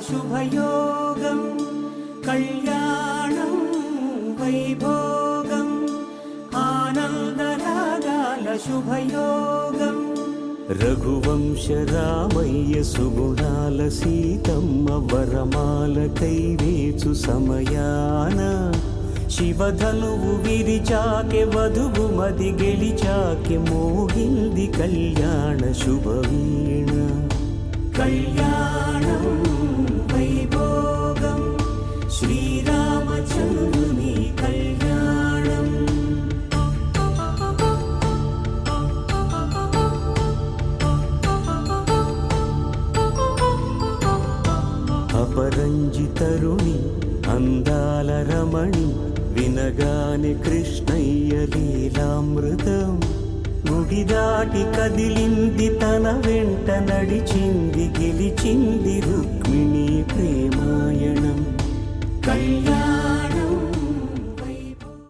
శుభయోగం కళ్యాణం వైభోగం ఆనందరాగాల శుభయోగం రఘువంశ రామయ్య సుగుణాల సీతమ్మ వరమాల కైవేచు సమయాన శివధనువు విరిచాకె వధువు మది గెలిచాకె మోగింది కళ్యాణ శుభవీణ కళ్యాణం వైభోగం శ్రీరామచంద్రుని కళ్యాణం అపరంజి తరుణి అందాల రమణి వినగానే కృష్ణయ్య లీలామృతం గుడి దాటి కదిలింది తన వెంట నడిచింది గెలిచింది రుక్మిణి ప్రేమాయణ